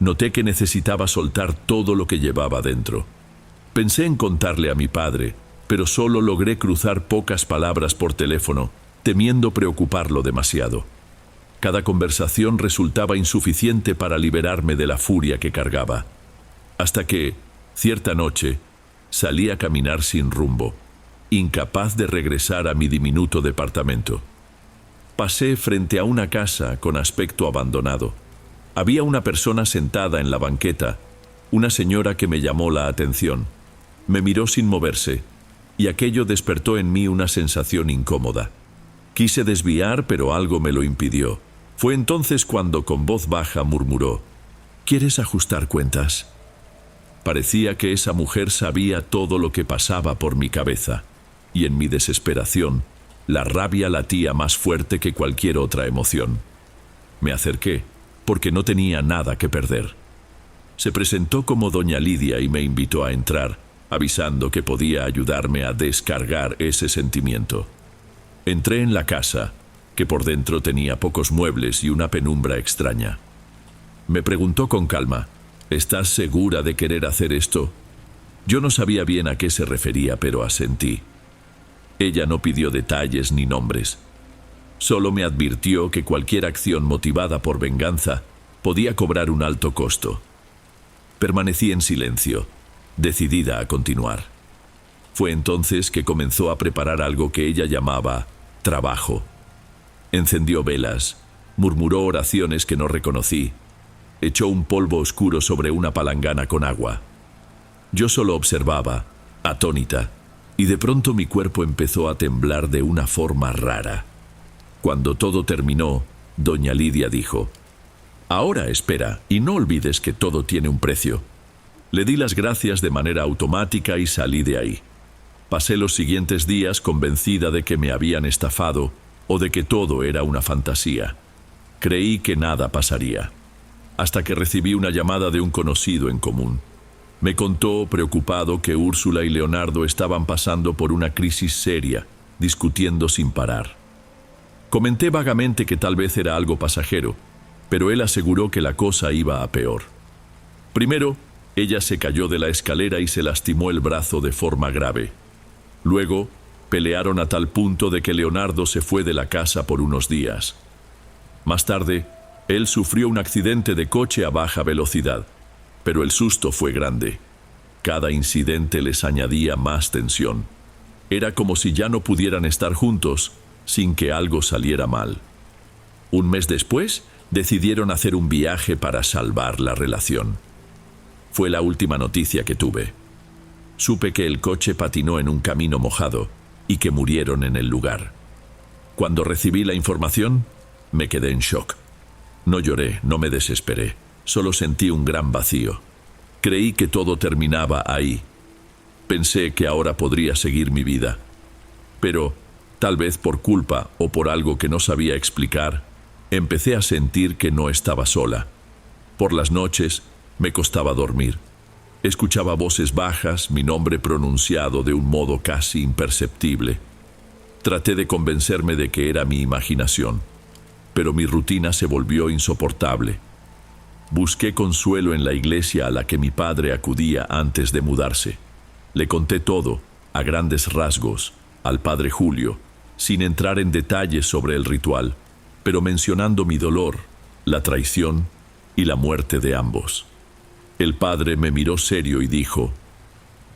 noté que necesitaba soltar todo lo que llevaba dentro. Pensé en contarle a mi padre, pero solo logré cruzar pocas palabras por teléfono, temiendo preocuparlo demasiado. Cada conversación resultaba insuficiente para liberarme de la furia que cargaba. Hasta que, cierta noche, salí a caminar sin rumbo, incapaz de regresar a mi diminuto departamento. Pasé frente a una casa con aspecto abandonado. Había una persona sentada en la banqueta, una señora que me llamó la atención. Me miró sin moverse, y aquello despertó en mí una sensación incómoda. Quise desviar, pero algo me lo impidió. Fue entonces cuando con voz baja murmuró: ¿quieres ajustar cuentas? Parecía que esa mujer sabía todo lo que pasaba por mi cabeza, y en mi desesperación, la rabia latía más fuerte que cualquier otra emoción. Me acerqué, porque no tenía nada que perder. Se presentó como doña Lidia y me invitó a entrar, avisando que podía ayudarme a descargar ese sentimiento. Entré en la casa, que por dentro tenía pocos muebles y una penumbra extraña. Me preguntó con calma: ¿estás segura de querer hacer esto? Yo no sabía bien a qué se refería, pero asentí. Ella no pidió detalles ni nombres. Solo me advirtió que cualquier acción motivada por venganza podía cobrar un alto costo. Permanecí en silencio, decidida a continuar. Fue entonces que comenzó a preparar algo que ella llamaba trabajo. Encendió velas, murmuró oraciones que no reconocí, echó un polvo oscuro sobre una palangana con agua. Yo solo observaba, atónita, y de pronto mi cuerpo empezó a temblar de una forma rara. Cuando todo terminó, doña Lidia dijo: «Ahora espera, y no olvides que todo tiene un precio». Le di las gracias de manera automática y salí de ahí. Pasé los siguientes días convencida de que me habían estafado o de que todo era una fantasía. Creí que nada pasaría, hasta que recibí una llamada de un conocido en común. Me contó, preocupado, que Úrsula y Leonardo estaban pasando por una crisis seria, discutiendo sin parar. Comenté vagamente que tal vez era algo pasajero, pero él aseguró que la cosa iba a peor. Primero, ella se cayó de la escalera y se lastimó el brazo de forma grave. Luego, pelearon a tal punto de que Leonardo se fue de la casa por unos días. Más tarde, él sufrió un accidente de coche a baja velocidad. pero el susto fue grande. Cada incidente les añadía más tensión. Era como si ya no pudieran estar juntos sin que algo saliera mal. Un mes después, decidieron hacer un viaje para salvar la relación. Fue la última noticia que tuve. Supe que el coche patinó en un camino mojado y que murieron en el lugar. Cuando recibí la información, me quedé en shock. No lloré, no me desesperé, solo sentí un gran vacío. Creí que todo terminaba ahí. Pensé que ahora podría seguir mi vida. Pero, tal vez por culpa o por algo que no sabía explicar, empecé a sentir que no estaba sola. Por las noches, me costaba dormir. Escuchaba voces bajas, mi nombre pronunciado de un modo casi imperceptible. Traté de convencerme de que era mi imaginación, pero mi rutina se volvió insoportable. Busqué consuelo en la iglesia a la que mi padre acudía antes de mudarse. Le conté todo, a grandes rasgos, al padre Julio, sin entrar en detalles sobre el ritual, pero mencionando mi dolor, la traición y la muerte de ambos. El padre me miró serio y dijo: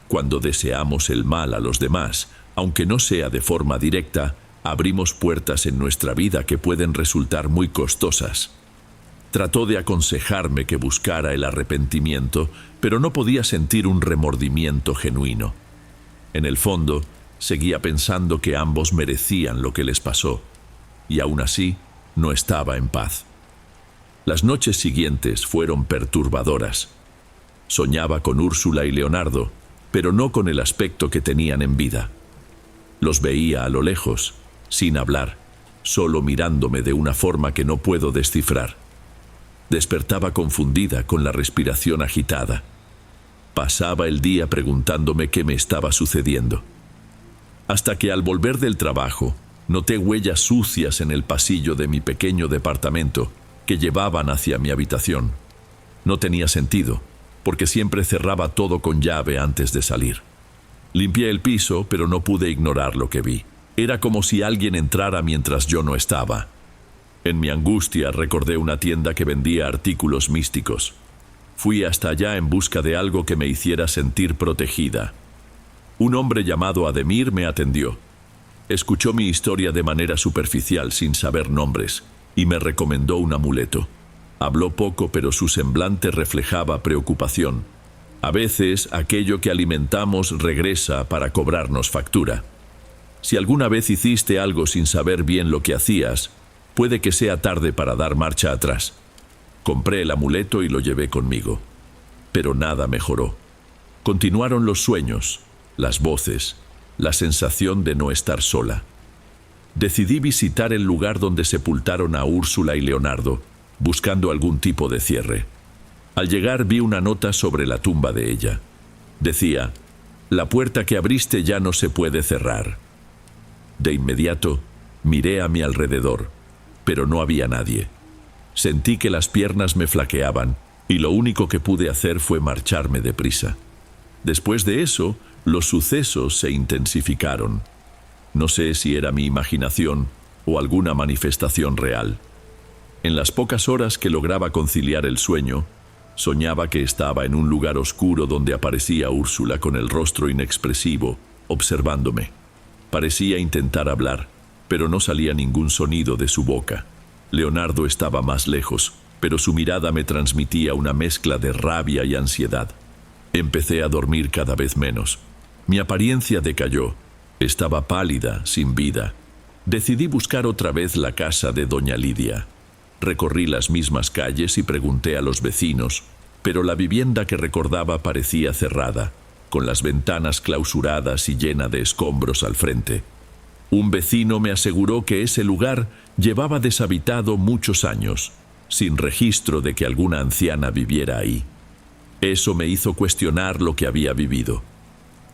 «Cuando deseamos el mal a los demás, aunque no sea de forma directa, abrimos puertas en nuestra vida que pueden resultar muy costosas». Trató de aconsejarme que buscara el arrepentimiento, pero no podía sentir un remordimiento genuino. En el fondo, seguía pensando que ambos merecían lo que les pasó, y aún así, no estaba en paz. Las noches siguientes fueron perturbadoras. Soñaba con Úrsula y Leonardo, pero no con el aspecto que tenían en vida. Los veía a lo lejos, sin hablar, solo mirándome de una forma que no puedo descifrar. Despertaba confundida, con la respiración agitada. Pasaba el día preguntándome qué me estaba sucediendo. Hasta que al volver del trabajo, noté huellas sucias en el pasillo de mi pequeño departamento que llevaban hacia mi habitación. No tenía sentido, porque siempre cerraba todo con llave antes de salir. Limpié el piso, pero no pude ignorar lo que vi. Era como si alguien entrara mientras yo no estaba. En mi angustia recordé una tienda que vendía artículos místicos. Fui hasta allá en busca de algo que me hiciera sentir protegida. Un hombre llamado Ademir me atendió. Escuchó mi historia de manera superficial, sin saber nombres, y me recomendó un amuleto. Habló poco, pero su semblante reflejaba preocupación. A veces, aquello que alimentamos regresa para cobrarnos factura. Si alguna vez hiciste algo sin saber bien lo que hacías, puede que sea tarde para dar marcha atrás. Compré el amuleto y lo llevé conmigo. Pero nada mejoró. Continuaron los sueños, las voces, la sensación de no estar sola. Decidí visitar el lugar donde sepultaron a Úrsula y Leonardo, buscando algún tipo de cierre. Al llegar vi una nota sobre la tumba de ella. Decía: «La puerta que abriste ya no se puede cerrar». De inmediato, miré a mi alrededor, pero no había nadie. Sentí que las piernas me flaqueaban, y lo único que pude hacer fue marcharme deprisa. Después de eso, los sucesos se intensificaron. No sé si era mi imaginación o alguna manifestación real. En las pocas horas que lograba conciliar el sueño, soñaba que estaba en un lugar oscuro donde aparecía Úrsula con el rostro inexpresivo, observándome. Parecía intentar hablar, pero no salía ningún sonido de su boca. Leonardo estaba más lejos, pero su mirada me transmitía una mezcla de rabia y ansiedad. Empecé a dormir cada vez menos. Mi apariencia decayó. Estaba pálida, sin vida. Decidí buscar otra vez la casa de doña Lidia. Recorrí las mismas calles y pregunté a los vecinos, pero la vivienda que recordaba parecía cerrada, con las ventanas clausuradas y llena de escombros al frente. Un vecino me aseguró que ese lugar llevaba deshabitado muchos años, sin registro de que alguna anciana viviera ahí. Eso me hizo cuestionar lo que había vivido.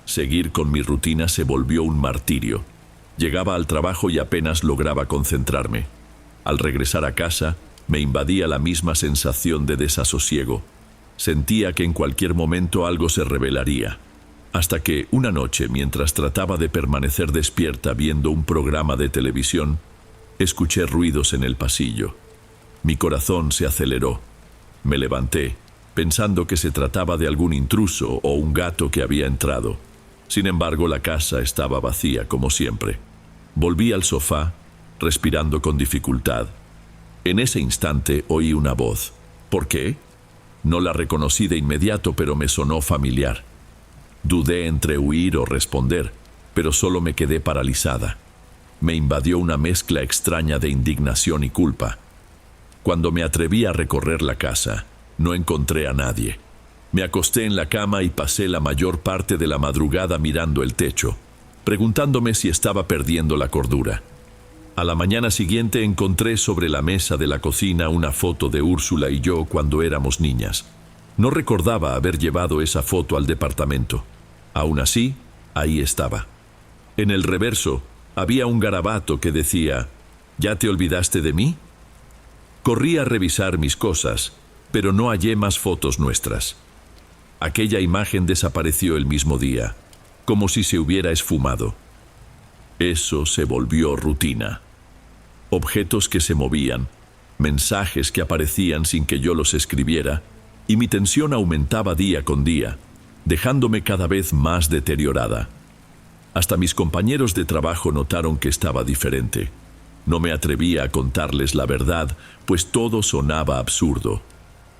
Seguir con mi rutina se volvió un martirio. Llegaba al trabajo y apenas lograba concentrarme. Al regresar a casa, me invadía la misma sensación de desasosiego. Sentía que en cualquier momento algo se revelaría. Hasta que, una noche, mientras trataba de permanecer despierta viendo un programa de televisión, escuché ruidos en el pasillo. Mi corazón se aceleró. Me levanté, pensando que se trataba de algún intruso o un gato que había entrado. Sin embargo, la casa estaba vacía, como siempre. Volví al sofá, respirando con dificultad. En ese instante oí una voz. ¿Por qué? No la reconocí de inmediato, pero me sonó familiar. Dudé entre huir o responder, pero solo me quedé paralizada. Me invadió una mezcla extraña de indignación y culpa. Cuando me atreví a recorrer la casa, no encontré a nadie. Me acosté en la cama y pasé la mayor parte de la madrugada mirando el techo, preguntándome si estaba perdiendo la cordura. A la mañana siguiente encontré sobre la mesa de la cocina una foto de Úrsula y yo cuando éramos niñas. No recordaba haber llevado esa foto al departamento. Aún así, ahí estaba. En el reverso había un garabato que decía: ¿Ya te olvidaste de mí? Corrí a revisar mis cosas, pero no hallé más fotos nuestras. Aquella imagen desapareció el mismo día, como si se hubiera esfumado. Eso se volvió rutina. Objetos que se movían, mensajes que aparecían sin que yo los escribiera, y mi tensión aumentaba día con día, dejándome cada vez más deteriorada. Hasta mis compañeros de trabajo notaron que estaba diferente. No me atrevía a contarles la verdad, pues todo sonaba absurdo.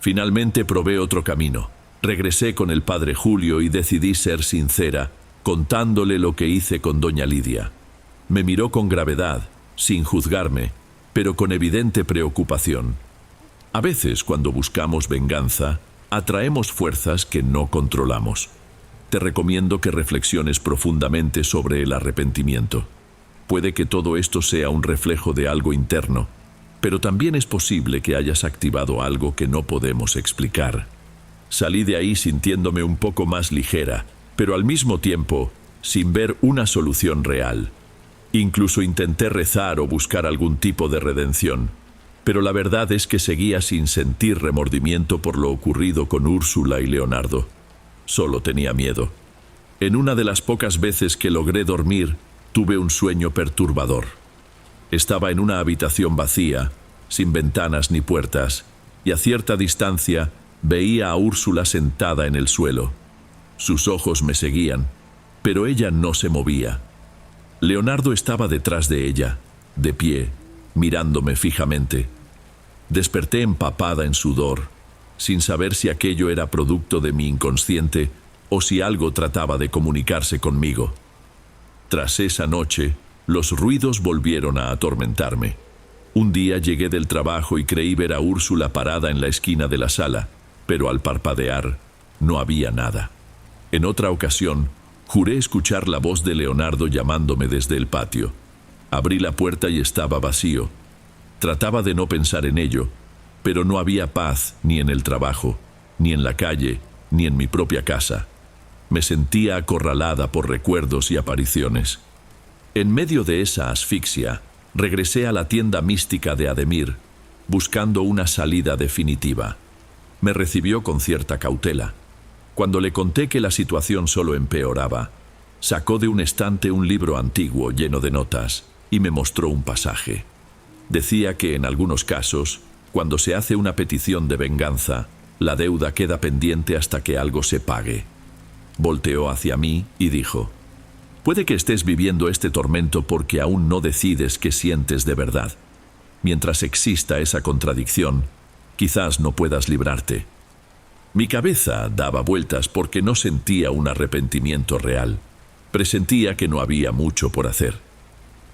Finalmente probé otro camino. Regresé con el padre Julio y decidí ser sincera, contándole lo que hice con doña Lidia. Me miró con gravedad, sin juzgarme, pero con evidente preocupación. A veces, cuando buscamos venganza, atraemos fuerzas que no controlamos. Te recomiendo que reflexiones profundamente sobre el arrepentimiento. Puede que todo esto sea un reflejo de algo interno, pero también es posible que hayas activado algo que no podemos explicar. Salí de ahí sintiéndome un poco más ligera, pero al mismo tiempo sin ver una solución real. Incluso intenté rezar o buscar algún tipo de redención, pero la verdad es que seguía sin sentir remordimiento por lo ocurrido con Úrsula y Leonardo. Solo tenía miedo. En una de las pocas veces que logré dormir, tuve un sueño perturbador. Estaba en una habitación vacía, sin ventanas ni puertas, y a cierta distancia veía a Úrsula sentada en el suelo. Sus ojos me seguían, pero ella no se movía. Leonardo estaba detrás de ella, de pie, mirándome fijamente. Desperté empapada en sudor, sin saber si aquello era producto de mi inconsciente o si algo trataba de comunicarse conmigo. Tras esa noche, los ruidos volvieron a atormentarme. Un día llegué del trabajo y creí ver a Úrsula parada en la esquina de la sala, pero al parpadear, no había nada. En otra ocasión, juré escuchar la voz de Leonardo llamándome desde el patio. Abrí la puerta y estaba vacío. Trataba de no pensar en ello, pero no había paz ni en el trabajo, ni en la calle, ni en mi propia casa. Me sentía acorralada por recuerdos y apariciones. En medio de esa asfixia, regresé a la tienda mística de Ademir, buscando una salida definitiva. Me recibió con cierta cautela. Cuando le conté que la situación solo empeoraba, sacó de un estante un libro antiguo lleno de notas y me mostró un pasaje. Decía que en algunos casos, cuando se hace una petición de venganza, la deuda queda pendiente hasta que algo se pague. Volteó hacia mí y dijo: «Puede que estés viviendo este tormento porque aún no decides qué sientes de verdad. Mientras exista esa contradicción, quizás no puedas librarte». Mi cabeza daba vueltas porque no sentía un arrepentimiento real. Presentía que no había mucho por hacer.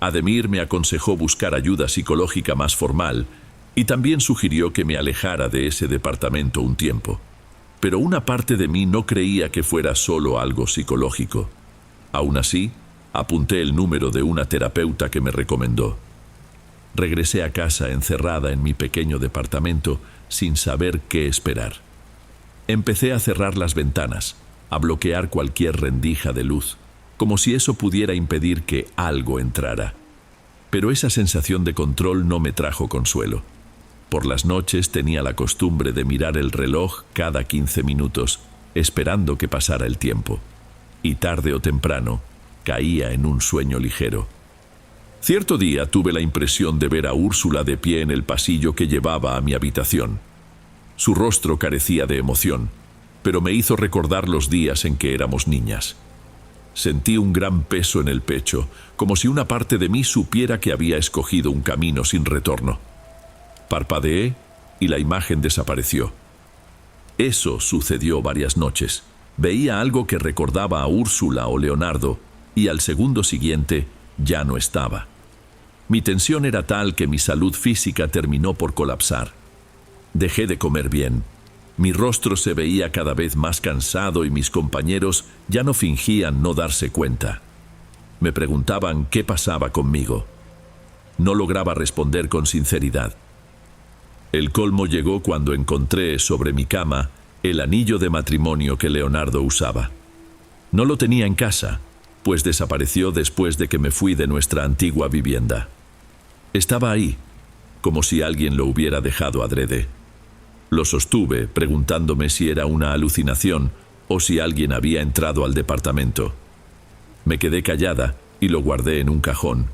Ademir me aconsejó buscar ayuda psicológica más formal y también sugirió que me alejara de ese departamento un tiempo. Pero una parte de mí no creía que fuera solo algo psicológico. Aún así, apunté el número de una terapeuta que me recomendó. Regresé a casa encerrada en mi pequeño departamento sin saber qué esperar. Empecé a cerrar las ventanas, a bloquear cualquier rendija de luz, como si eso pudiera impedir que algo entrara. Pero esa sensación de control no me trajo consuelo. Por las noches tenía la costumbre de mirar el reloj cada 15 minutos, esperando que pasara el tiempo. Y tarde o temprano, caía en un sueño ligero. Cierto día tuve la impresión de ver a Úrsula de pie en el pasillo que llevaba a mi habitación. Su rostro carecía de emoción, pero me hizo recordar los días en que éramos niñas. Sentí un gran peso en el pecho, como si una parte de mí supiera que había escogido un camino sin retorno. Parpadeé y la imagen desapareció. Eso sucedió varias noches. Veía algo que recordaba a Úrsula o Leonardo, y al segundo siguiente ya no estaba. Mi tensión era tal que mi salud física terminó por colapsar. Dejé de comer bien. Mi rostro se veía cada vez más cansado y mis compañeros ya no fingían no darse cuenta. Me preguntaban qué pasaba conmigo. No lograba responder con sinceridad. El colmo llegó cuando encontré sobre mi cama el anillo de matrimonio que Leonardo usaba. No lo tenía en casa, pues desapareció después de que me fui de nuestra antigua vivienda. Estaba ahí, como si alguien lo hubiera dejado adrede. Lo sostuve, preguntándome si era una alucinación o si alguien había entrado al departamento. Me quedé callada y lo guardé en un cajón.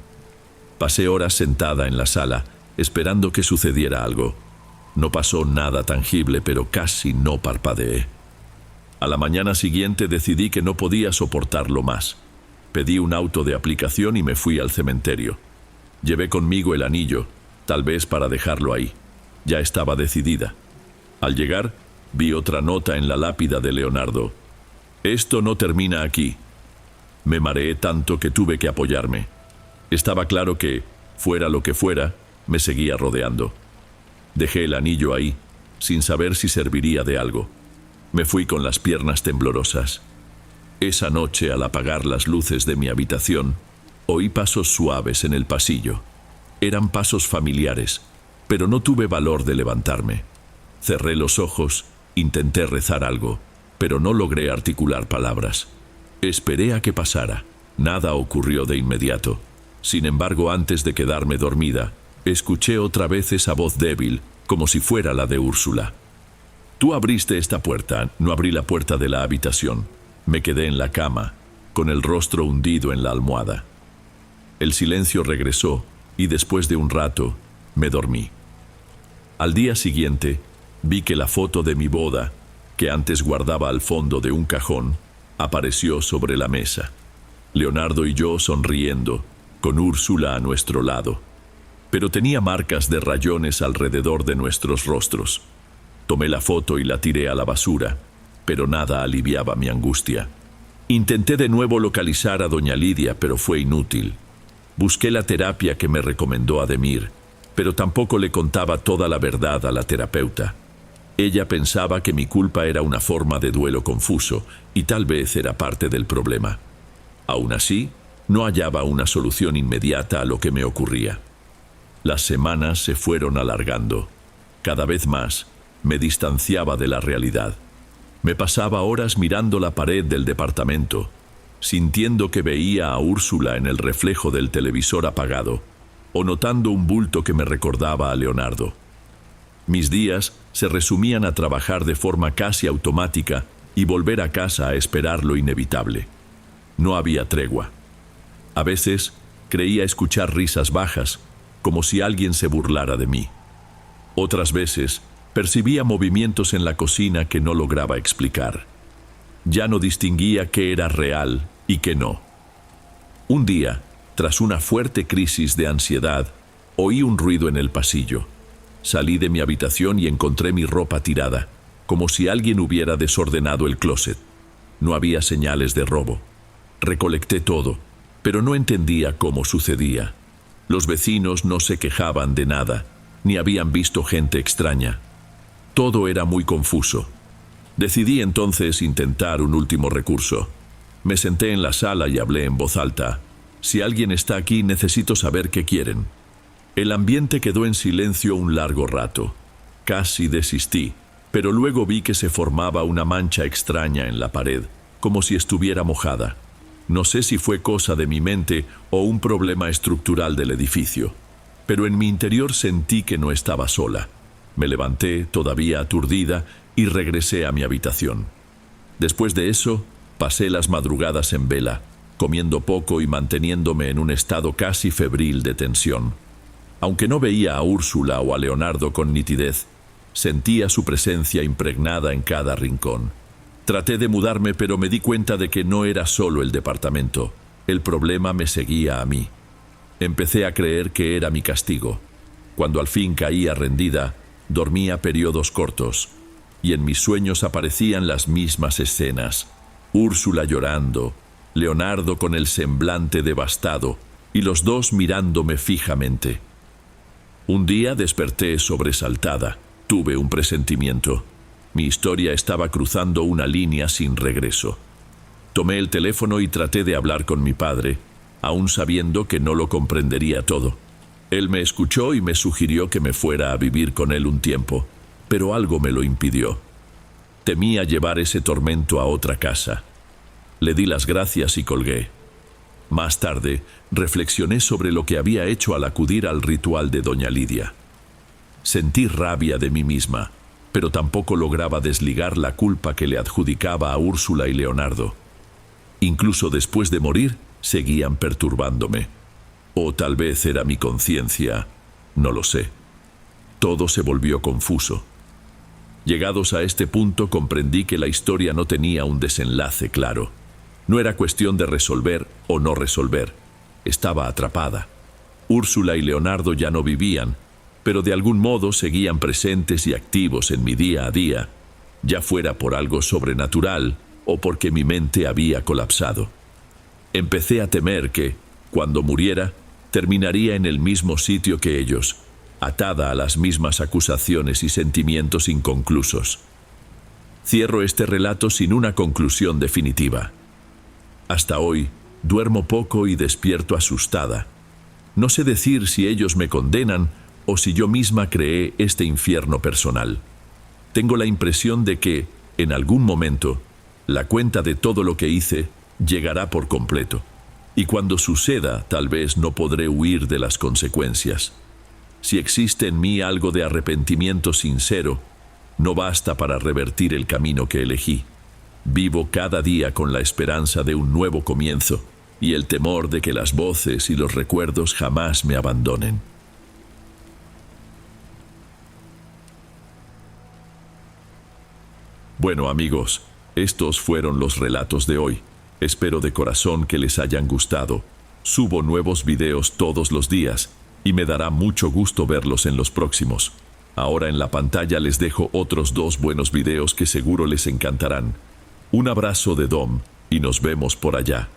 Pasé horas sentada en la sala, esperando que sucediera algo. No pasó nada tangible, pero casi no parpadeé. A la mañana siguiente decidí que no podía soportarlo más. Pedí un auto de aplicación y me fui al cementerio. Llevé conmigo el anillo, tal vez para dejarlo ahí. Ya estaba decidida. Al llegar, vi otra nota en la lápida de Leonardo. Esto no termina aquí. Me mareé tanto que tuve que apoyarme. Estaba claro que, fuera lo que fuera, me seguía rodeando. Dejé el anillo ahí, sin saber si serviría de algo. Me fui con las piernas temblorosas. Esa noche, al apagar las luces de mi habitación, oí pasos suaves en el pasillo. Eran pasos familiares, pero no tuve valor de levantarme. Cerré los ojos, intenté rezar algo, pero no logré articular palabras. Esperé a que pasara. Nada ocurrió de inmediato. Sin embargo, antes de quedarme dormida, escuché otra vez esa voz débil, como si fuera la de Úrsula. Tú abriste esta puerta, no abrí la puerta de la habitación. Me quedé en la cama, con el rostro hundido en la almohada. El silencio regresó y después de un rato me dormí. Al día siguiente, vi que la foto de mi boda, que antes guardaba al fondo de un cajón, apareció sobre la mesa. Leonardo y yo sonriendo, con Úrsula a nuestro lado. Pero tenía marcas de rayones alrededor de nuestros rostros. Tomé la foto y la tiré a la basura, pero nada aliviaba mi angustia. Intenté de nuevo localizar a doña Lidia, pero fue inútil. Busqué la terapia que me recomendó Ademir, pero tampoco le contaba toda la verdad a la terapeuta. Ella pensaba que mi culpa era una forma de duelo confuso, y tal vez era parte del problema. Aún así, no hallaba una solución inmediata a lo que me ocurría. Las semanas se fueron alargando. Cada vez más, me distanciaba de la realidad. Me pasaba horas mirando la pared del departamento, sintiendo que veía a Úrsula en el reflejo del televisor apagado, o notando un bulto que me recordaba a Leonardo. Mis días se resumían a trabajar de forma casi automática y volver a casa a esperar lo inevitable. No había tregua. A veces creía escuchar risas bajas, como si alguien se burlara de mí. Otras veces percibía movimientos en la cocina que no lograba explicar. Ya no distinguía qué era real y qué no. Un día, tras una fuerte crisis de ansiedad, oí un ruido en el pasillo. Salí de mi habitación y encontré mi ropa tirada, como si alguien hubiera desordenado el closet. No había señales de robo. Recolecté todo, pero no entendía cómo sucedía. Los vecinos no se quejaban de nada, ni habían visto gente extraña. Todo era muy confuso. Decidí entonces intentar un último recurso. Me senté en la sala y hablé en voz alta. Si alguien está aquí, necesito saber qué quieren. El ambiente quedó en silencio un largo rato. Casi desistí, pero luego vi que se formaba una mancha extraña en la pared, como si estuviera mojada. No sé si fue cosa de mi mente o un problema estructural del edificio, pero en mi interior sentí que no estaba sola. Me levanté, todavía aturdida, y regresé a mi habitación. Después de eso, pasé las madrugadas en vela, comiendo poco y manteniéndome en un estado casi febril de tensión. Aunque no veía a Úrsula o a Leonardo con nitidez, Sentía su presencia impregnada en cada rincón. Traté de mudarme, pero me di cuenta de que no era solo el departamento. El problema me seguía a mí. Empecé a creer que era mi castigo. Cuando al fin caía rendida, dormía periodos cortos, y en mis sueños aparecían las mismas escenas. Úrsula llorando, Leonardo con el semblante devastado, y los dos mirándome fijamente. Un día desperté sobresaltada. Tuve un presentimiento. Mi historia estaba cruzando una línea sin regreso. Tomé el teléfono y traté de hablar con mi padre, aún sabiendo que no lo comprendería todo. Él me escuchó y me sugirió que me fuera a vivir con él un tiempo, pero algo me lo impidió. Temía llevar ese tormento a otra casa. Le di las gracias y colgué. Más tarde, reflexioné sobre lo que había hecho al acudir al ritual de doña Lidia. Sentí rabia de mí misma, pero tampoco lograba desligar la culpa que le adjudicaba a Úrsula y Leonardo. Incluso después de morir, seguían perturbándome. O tal vez era mi conciencia, no lo sé. Todo se volvió confuso. Llegados a este punto, comprendí que la historia no tenía un desenlace claro. No era cuestión de resolver o no resolver. Estaba atrapada. Úrsula y Leonardo ya no vivían, pero de algún modo seguían presentes y activos en mi día a día, ya fuera por algo sobrenatural o porque mi mente había colapsado. Empecé a temer que, cuando muriera, terminaría en el mismo sitio que ellos, atada a las mismas acusaciones y sentimientos inconclusos. Cierro este relato sin una conclusión definitiva. Hasta hoy, duermo poco y despierto asustada. No sé decir si ellos me condenan o si yo misma creé este infierno personal. Tengo la impresión de que, en algún momento, la cuenta de todo lo que hice llegará por completo. Y cuando suceda, tal vez no podré huir de las consecuencias. Si existe en mí algo de arrepentimiento sincero, no basta para revertir el camino que elegí. Vivo cada día con la esperanza de un nuevo comienzo y el temor de que las voces y los recuerdos jamás me abandonen. Bueno, amigos, estos fueron los relatos de hoy. Espero de corazón que les hayan gustado. Subo nuevos videos todos los días y me dará mucho gusto verlos en los próximos. Ahora en la pantalla les dejo otros 2 buenos videos que seguro les encantarán. Un abrazo de Dom y nos vemos por allá.